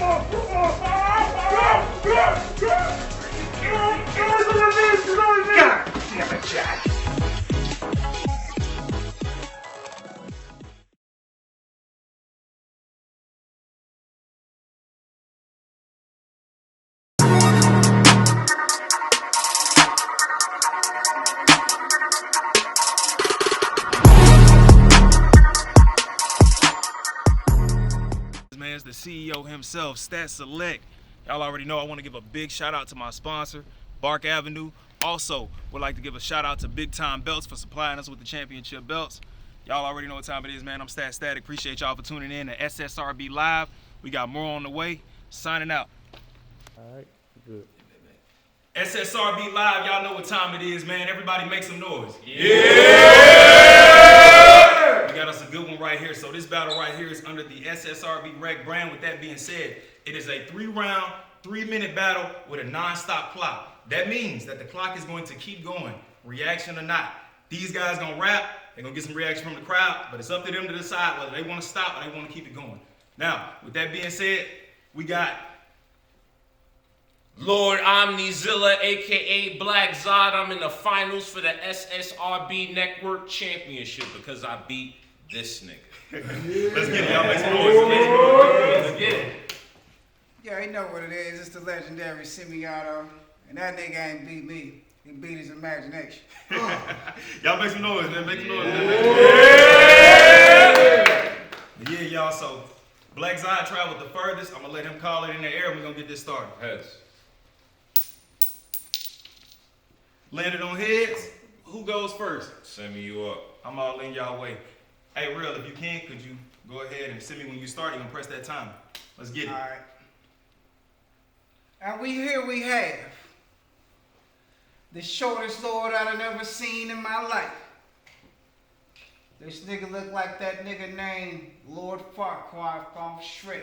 God damn it, Jack. Man, the CEO himself, Stat Select. Y'all already know I want to give a big shout out to my sponsor, Bark Avenue. Also, would like to give a shout out to Big Time Belts for supplying us with the championship belts. Y'all already know what time it is, man. I'm Stat Static. Appreciate y'all for tuning in to SSRB Live. We got more on the way. Signing out. All right, good. SSRB Live, y'all know what time it is, man. Everybody make some noise. We got us a good one right here. So this battle right here is under the SSRB Rec brand. With that being said, it is a 3-round, 3-minute battle with a non-stop clock. That means that the clock is going to keep going, reaction or not. These guys gonna rap, they're gonna get some reaction from the crowd, but it's up to them to decide whether they wanna stop or they wanna keep it going. Now, with that being said, we got Lord Omnizilla, aka Black Zod. I'm in the finals for the SSRB Network Championship because I beat this nigga. Let's get it, y'all. Make some noise. Let's get it. Yeah, you know what it is. It's the legendary Semmy Auto. And that nigga ain't beat me. He beat his imagination. Y'all make some noise, man. Make some noise, man. Yeah, y'all. So, Black Zod traveled the furthest. I'm going to let him call it in the air and we're going to get this started. Heads. Landed on heads. Who goes first? Send me you up. I'm all in y'all way. Hey, Real, if you can, could you go ahead and send me when you start? You're going to press that timer. Let's get it. All right. And we have the shortest lord I've ever seen in my life. This nigga look like that nigga named Lord Farquaad from Shrek.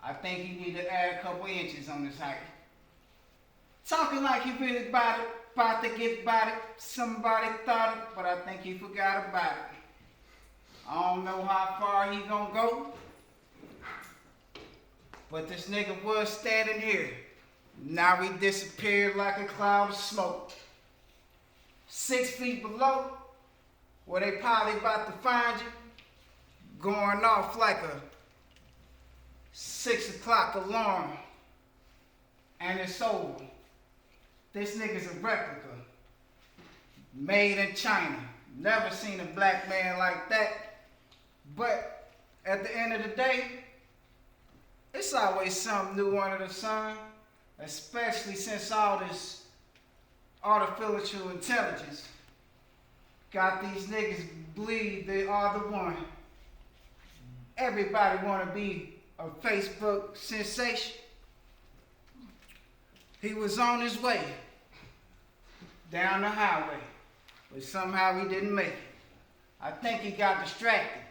I think he need to add a couple inches on his height. Talking like he really about to get about it. Somebody thought it, but I think he forgot about it. I don't know how far he gonna go, but this nigga was standing here. Now he disappeared like a cloud of smoke. 6 feet below, where they probably about to find you, going off like a 6 o'clock alarm. And it's over. This nigga's a replica. Made in China. Never seen a black man like that. But at the end of the day, it's always something new under the sun. Especially since all this artificial intelligence got these niggas believe they are the one. Everybody wanna be a Facebook sensation. He was on his way down the highway, but somehow he didn't make it. I think he got distracted.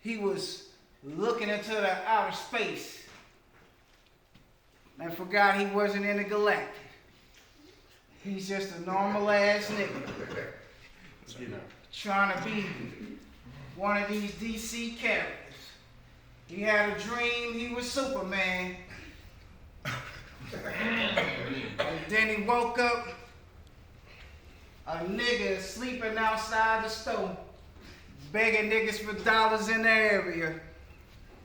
He was looking into the outer space and forgot he wasn't in the galactic. He's just a normal ass nigga trying to be one of these DC characters. He had a dream he was Superman. And then he woke up, a nigga sleeping outside the store, begging niggas for dollars in the area.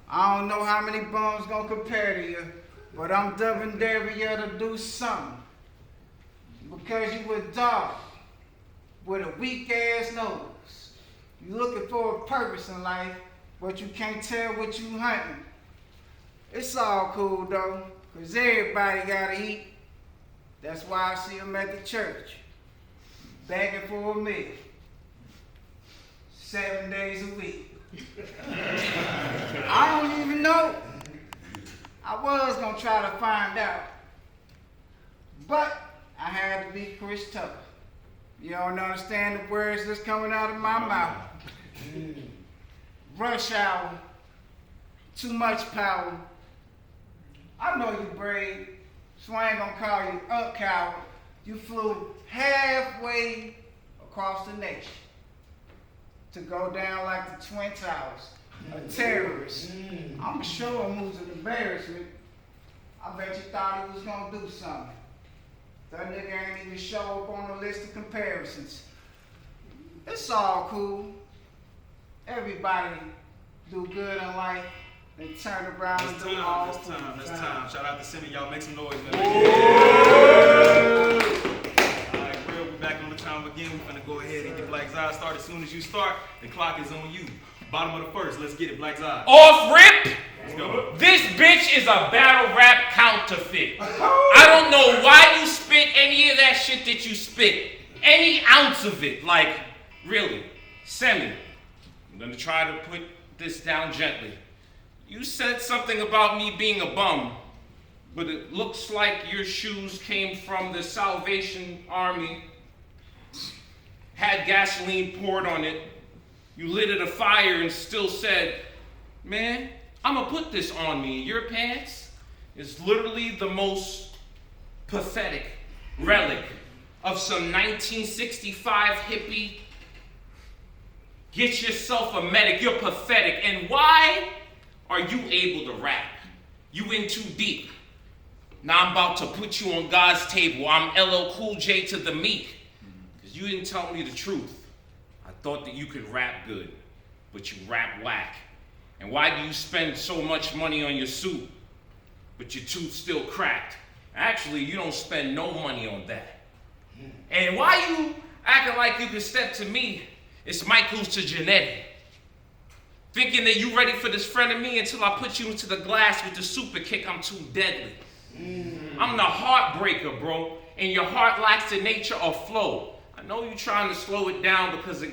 I don't know how many bums gonna compare to you, but I'm dubbing Daria to do something. Because you were dark, with a weak ass nose. You looking for a purpose in life, but you can't tell what you hunting. It's all cool though. Cause everybody gotta eat. That's why I see them at the church, begging for a meal, 7 days a week. I don't even know. I was gonna try to find out, but I had to be Chris Tucker. You don't understand the words that's coming out of my mouth. Rush hour, too much power. I know you brave, so I ain't gonna call you a coward. You flew halfway across the nation to go down like the Twin Towers. a terrorist. I'ma show him who's an embarrassment. I bet you thought he was gonna do something. That nigga ain't even show up on the list of comparisons. It's all cool. Everybody do good in life, then turn around and do all That's time. Shout out to Semmy, y'all make some noise, man. Alright, we'll be back on the time again. We're gonna go ahead and get Black Zod started. As soon as you start, the clock is on you. Bottom of the first, let's get it, Black Zod. Off rip! Let's go. This bitch is a battle rap counterfeit. I don't know why you spit any of that shit that you spit. Any ounce of it. Like, really. Semmy, I'm gonna try to put this down gently. You said something about me being a bum, but it looks like your shoes came from the Salvation Army, had gasoline poured on it, you lit it afire and still said, man, I'm gonna put this on me. Your pants is literally the most pathetic relic of some 1965 hippie. Get yourself a medic. You're pathetic. And why are you able to rap? You in too deep. Now I'm about to put you on God's table. I'm LL Cool J to the meek. Because you didn't tell me the truth. I thought that you could rap good, but you rap whack. And why do you spend so much money on your suit, but your tooth still cracked? Actually, you don't spend no money on that. And why you acting like you can step to me? It's Michael's to Janetti. Thinking that you ready for this friend of me until I put you into the glass with the super kick, I'm too deadly. I'm the heartbreaker, bro. And your heart lacks the nature of flow. I know you trying to slow it down because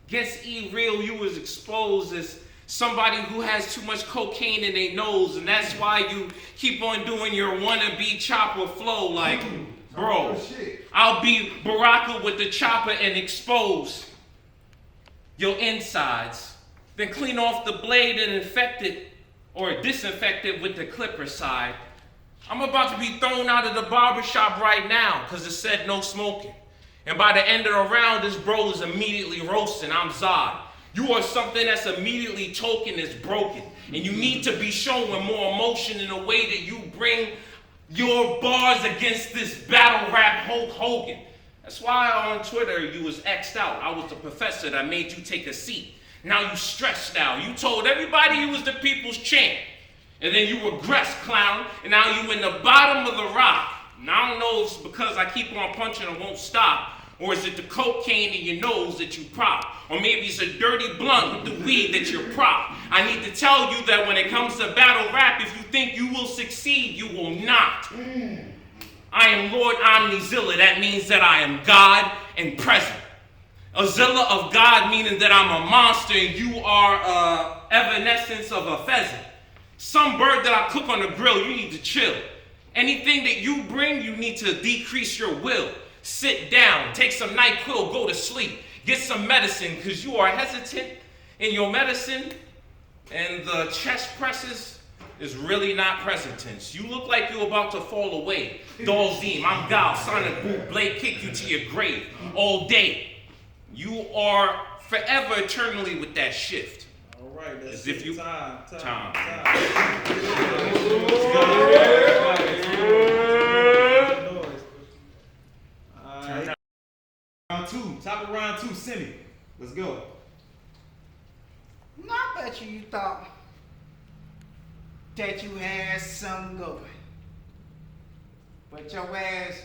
against E-Real, you was exposed as somebody who has too much cocaine in their nose, and that's why you keep on doing your wannabe chopper flow like, bro, I'll be Baraka with the chopper and expose your insides, then clean off the blade and infect it or disinfect it with the clipper side. I'm about to be thrown out of the barbershop right now because it said no smoking. And by the end of the round, this bro is immediately roasting. I'm Zod. You are something that's immediately token is broken. And you need to be showing more emotion in the way that you bring your bars against this battle rap Hulk Hogan. That's why on Twitter you was X'd out. I was the professor that made you take a seat. Now you stressed out. You told everybody you was the people's champ. And then you regressed, clown. And now you in the bottom of the rock. Now I don't know if it's because I keep on punching and won't stop. Or is it the cocaine in your nose that you prop? Or maybe it's a dirty blunt with the weed that you prop. I need to tell you that when it comes to battle rap, if you think you will succeed, you will not. I am Lord Omnizilla. That means that I am God and present. A Zilla of God meaning that I'm a monster and you are evanescence of a pheasant. Some bird that I cook on the grill, you need to chill. Anything that you bring, you need to decrease your will. Sit down, take some NyQuil, go to sleep. Get some medicine, because you are hesitant in your medicine, and the chest presses is really not present tense. You look like you're about to fall away. Dalzim, I'm Gal, Sonic Boot, Blade kick you to your grave all day. You are forever eternally with that shift. All right, that's as if you time. Round two, top of round two, Semmy. Let's go. Now, I bet you thought that you had something going. But your ass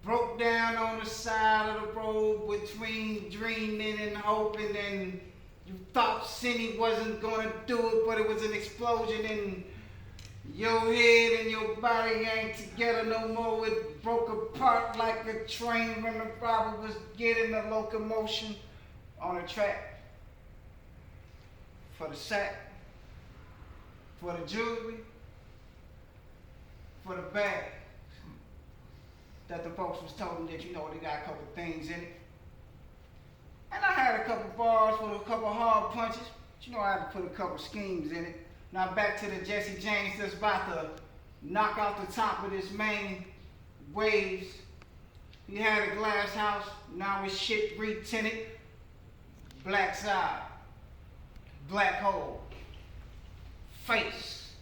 broke down on the side of the road between dreaming and hoping, and you thought Semmy wasn't gonna do it, but it was an explosion in your head and your body ain't together no more. It broke apart like a train when the driver was getting the locomotion on a track. For the sack, for the jewelry, for the bag. That the folks was told them that, you know, they got a couple things in it. And I had a couple bars with a couple hard punches. But you know, I had to put a couple schemes in it. Now back to the Jesse James that's about to knock out the top of this main waves. He had a glass house, now his shit re-tinted. Black Zod, black hole. face.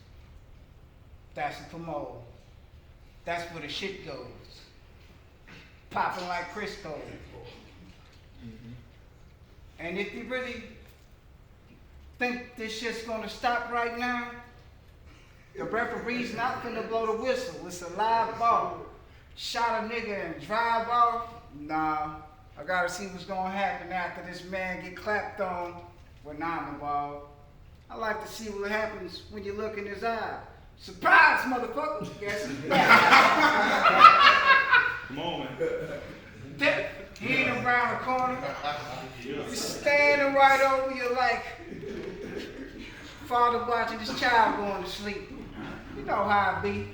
That's the commode. That's where the shit goes. Popping like Crisco. And if you really think this shit's gonna stop right now, the referee's not finna blow the whistle. It's a live ball. Shot a nigga and drive off? Nah. I gotta see what's gonna happen after this man get clapped on with non-ball. I like to see what happens when you look in his eye. Surprise, motherfucker! Guess he's back. Come on, man. He ain't around the corner. He's standing right over you like father watching his child going to sleep. You know how it be.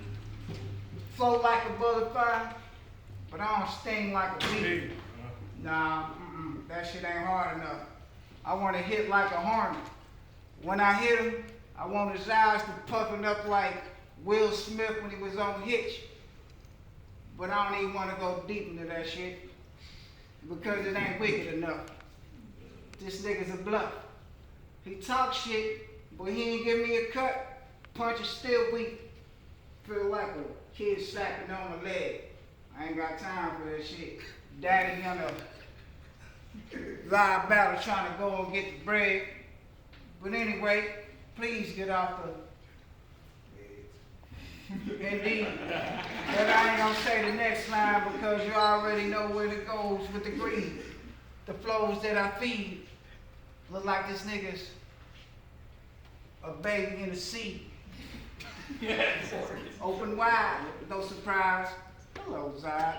Float like a butterfly, but I don't sting like a bee. Nah, that shit ain't hard enough. I want to hit like a hornet. When I hit him, I want his eyes to puffing up like Will Smith when he was on Hitch. But I don't even want to go deep into that shit because it ain't wicked enough. This nigga's a bluff. He talks shit, but he ain't give me a cut. Punch is still weak. Feel like a kid slapping on the leg. I ain't got time for that shit. Daddy on a live battle trying to go and get the bread. But anyway, please get off the... Indeed. But I ain't gonna say the next line because you already know where it goes with the greed. The flows that I feed look like this nigga's a baby in the sea. Yes. Open wide, no surprise. Hello, Zod.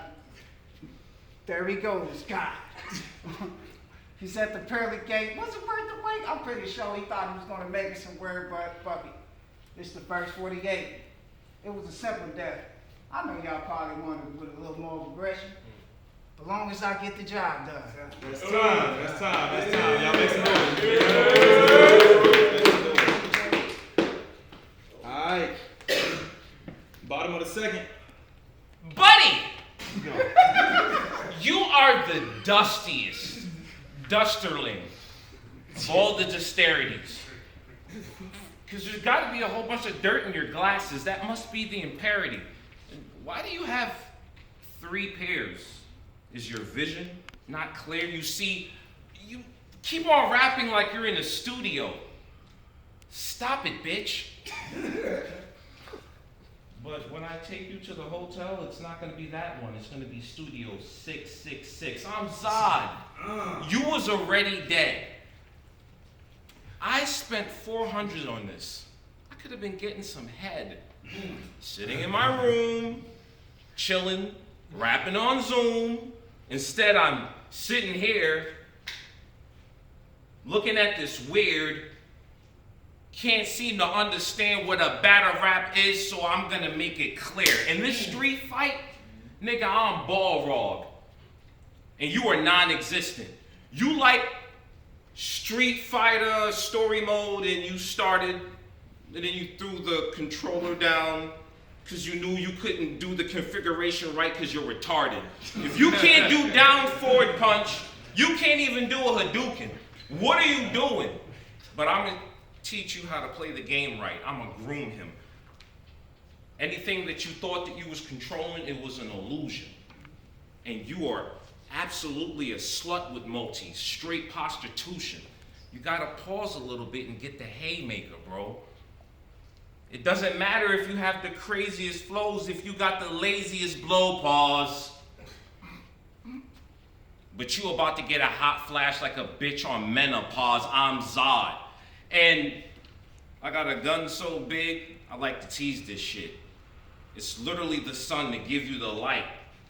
There he goes, God. He's at the pearly gate. Was it worth the wait? I'm pretty sure he thought he was gonna make it somewhere, but fuck it. It's the first 48. It was a simple death. I know y'all probably wanted with a little more aggression. As long as I get the job done. That's time. That's time. That's time. Y'all make some noise. All right. Bottom of the second. Buddy! You are the dustiest dusterling of all the dexterities. Because there's got to be a whole bunch of dirt in your glasses. That must be the imperative. Why do you have 3 pairs? Is your vision not clear? You see, you keep on rapping like you're in a studio. Stop it, bitch. But when I take you to the hotel, it's not going to be that one. It's going to be Studio 666. I'm Zod. You was already dead. I spent $400 on this. I could have been getting some head. Sitting in my room, chilling, rapping on Zoom. Instead, I'm sitting here, looking at this weird, can't seem to understand what a battle rap is, so I'm gonna make it clear. In this street fight, nigga, I'm Balrog. And you are non-existent. You like Street Fighter story mode and you started, and then you threw the controller down because you knew you couldn't do the configuration right because you're retarded. If you can't do down forward punch, you can't even do a Hadouken. What are you doing? But I'm gonna teach you how to play the game right. I'm gonna groom him. Anything that you thought that you was controlling, it was an illusion. And you are absolutely a slut with multis, straight prostitution. You gotta pause a little bit and get the haymaker, bro. It doesn't matter if you have the craziest flows, if you got the laziest blow pause. But you about to get a hot flash like a bitch on menopause. I'm Zod. And I got a gun so big, I like to tease this shit. It's literally the sun to give you the light.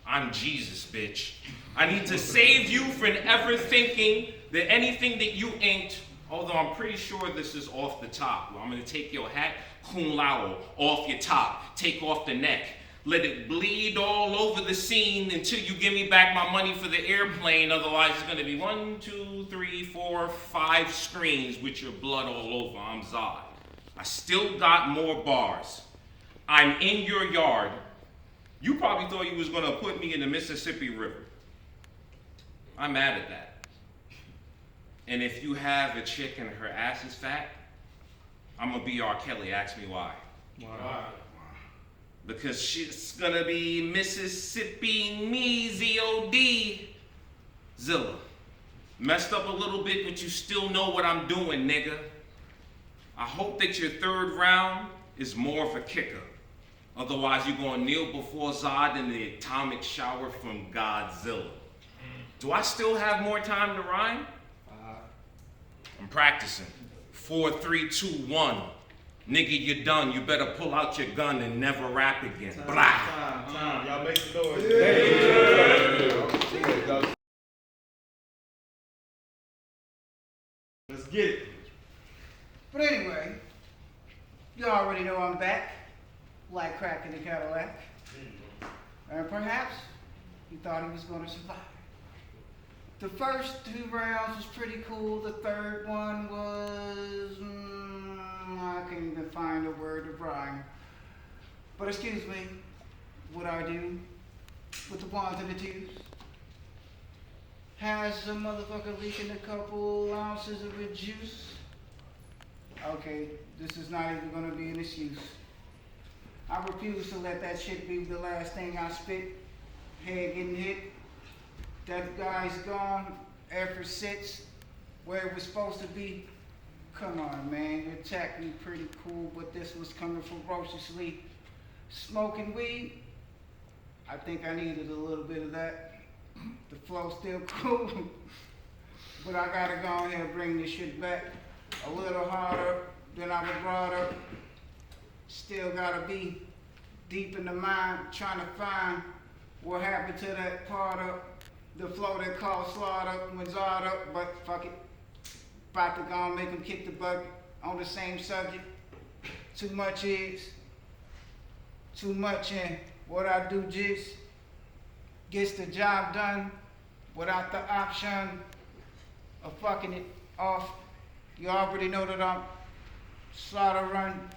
I'm Jesus, bitch. I need to save you from ever thinking that anything that you inked, although I'm pretty sure this is off the top. I'm gonna take your hat, Kung Lao, off your top, take off the neck, let it bleed all over the scene until you give me back my money for the airplane. Otherwise, it's gonna be 1, 2, 3, 4, 5 screens with your blood all over. I'm Zod. I still got more bars. I'm in your yard. You probably thought you was gonna put me in the Mississippi River. I'm mad at that. And if you have a chick and her ass is fat, I'm gonna be R. Kelly. Ask me why. Why? Because she's gonna be Mississippi me, Z-O-D. Zilla. Messed up a little bit, but you still know what I'm doing, nigga. I hope that your third round is more of a kicker. Otherwise, you're gonna kneel before Zod in the atomic shower from Godzilla. Do I still have more time to rhyme? I'm practicing. 4, 3, 2, 1. Nigga, you're done. You better pull out your gun and never rap again. Blah. Time. Y'all make the noise. Let's get it. But anyway, you already know I'm back, like crack in the Cadillac. And perhaps you thought he was going to survive. The first 2 rounds was pretty cool. The third one was, I can't even find a word to rhyme. But excuse me, what I do with the ones and the twos has a motherfucker leaking a couple ounces of a juice. Okay, this is not even gonna be an excuse. I refuse to let that shit be the last thing I spit. Head getting hit. That guy's gone. Effort sits where it was supposed to be. Come on, man. You attacked me pretty cool, but this was coming ferociously. Smoking weed, I think I needed a little bit of that. The flow's still cool, but I gotta go ahead and bring this shit back a little harder than I was brought up. Still gotta be deep in the mind, trying to find what happened to that part of the flow that called slaughter when Zod up, but fuck it. About to go and make him kick the bucket on the same subject. Too much is, too much in what I do just gets the job done without the option of fucking it off. You already know that I'm slaughter run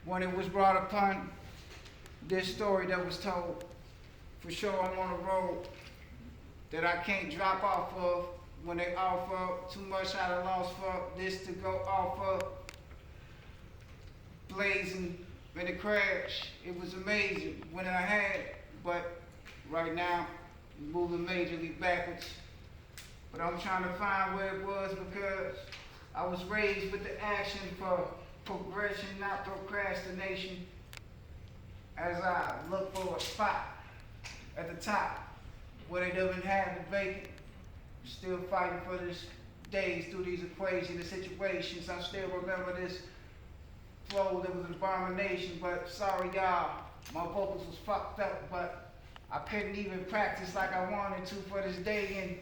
when it was brought upon this story that was told. For sure I'm on a road that I can't drop off of when they offer too much I done lost for this to go off of. Blazing in the crash, it was amazing when I had, but right now it's moving majorly backwards. But I'm trying to find where it was because I was raised with the action for progression, not procrastination. As I look for a spot at the top where they doesn't have the vacant, still fighting for this days through these equations and situations. I still remember this flow that was an abomination, but sorry y'all, my vocals was fucked up, but I couldn't even practice like I wanted to for this day, and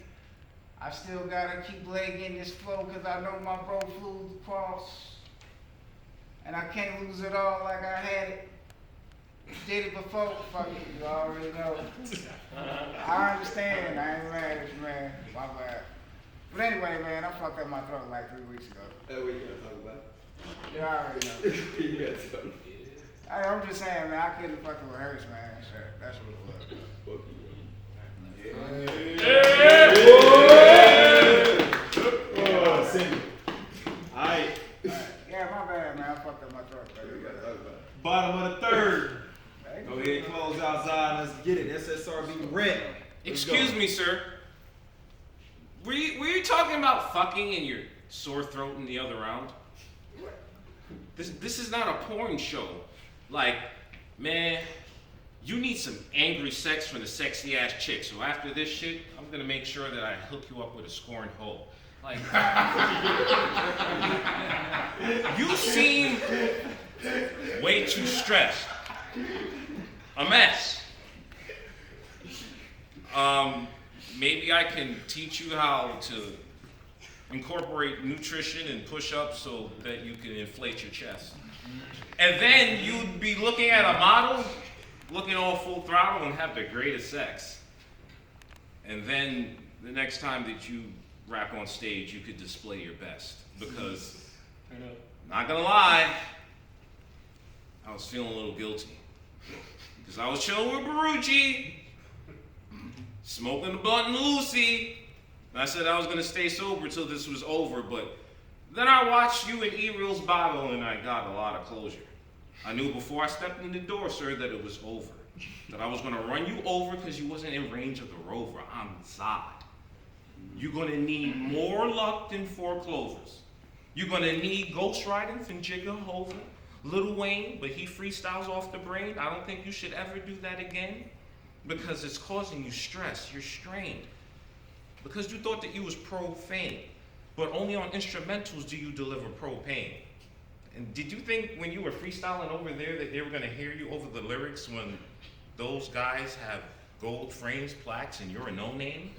I still gotta keep legging this flow because I know my bro flew across, and I can't lose it all like I had it. Did it before, fuck it, you already know. I understand, I ain't mad at you, man, my bad. But anyway, man, I fucked up my throat like 3 weeks ago. That's what you gotta talk about. You already know. You gotta talk about. I'm just saying, man, I couldn't fucking rehearse, man. Shit, that's what it was. Oh, Semmy. Alright. Yeah, my bad, man. I fucked up my throat. You gotta talk about it. Bottom of the third. Hey. Go ahead and close out Zod. Let's get it. SSRB red. Excuse me, sir. Were you talking about fucking in your sore throat in the other round? This is not a porn show. Like, man, you need some angry sex from the sexy ass chick. So after this shit, I'm gonna make sure that I hook you up with a scoring hole. Like, you seem way too stressed. A mess. Maybe I can teach you how to incorporate nutrition and push-ups so that you can inflate your chest. And then you'd be looking at a model, looking all full throttle and have the greatest sex. And then the next time that you rap on stage, you could display your best. Because, not gonna lie, I was feeling a little guilty. Because I was chilling with Barucci, smoking the blunt and Lucy. And I said I was gonna stay sober till this was over, but Then I watched you and E-Real's battle and I got a lot of closure. I knew before I stepped in the door, sir, that it was over. That I was gonna run you over because you wasn't in range of the rover. I'm Zod. You're gonna need more luck than 4 clovers. You're gonna need Ghost Riding from Jigga Hova, Lil Wayne, but he freestyles off the brain. I don't think you should ever do that again because it's causing you stress. You're strained. Because you thought that you was profane, but only on instrumentals do you deliver propane. And did you think when you were freestyling over there that they were gonna hear you over the lyrics when those guys have gold frames, plaques, and you're a no-name?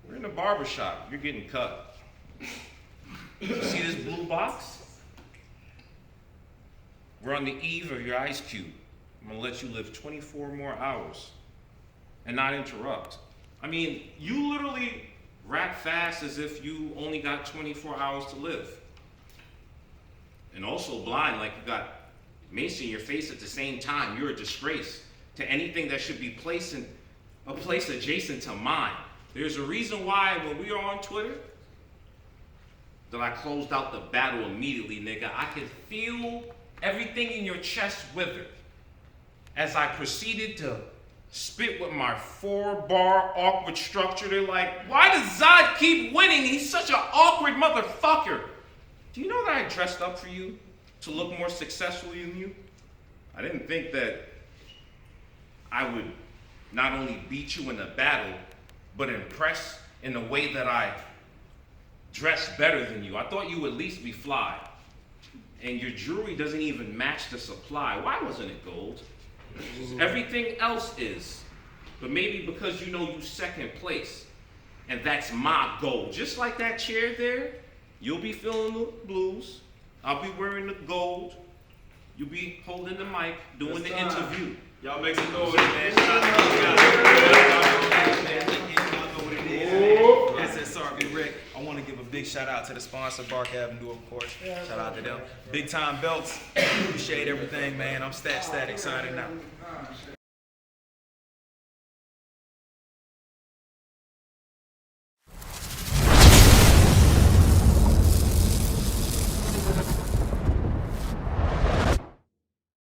We're in the barbershop, you're getting cut. You see this blue box? We're on the eve of your ice cube. I'm gonna let you live 24 more hours and not interrupt. I mean, you literally rap fast as if you only got 24 hours to live. And also blind, like you got mace in your face at the same time. You're a disgrace to anything that should be placed in a place adjacent to mine. There's a reason why when we were on Twitter, that I closed out the battle immediately, nigga. I could feel everything in your chest wither as I proceeded to spit with my 4-bar awkward structure. They're like, why does Zod keep winning? He's such an awkward motherfucker. Do you know that I dressed up for you to look more successful than you? I didn't think that I would not only beat you in the battle, but impress in the way that I dress better than you. I thought you would at least be fly. And your jewelry doesn't even match the supply. Why wasn't it gold? Everything else is. But maybe because you know you second place. And that's my goal. Just like that chair there, you'll be feeling the blues. I'll be wearing the gold. You'll be holding the mic, doing the interview. Y'all make some noise, man. Shout out to you guys. Y'all know what it is. SSRB Rick. I want to give a big shout out to the sponsor, Bark Avenue, of course. Shout out to them. Big time belts. Appreciate everything, man. I'm static signing out.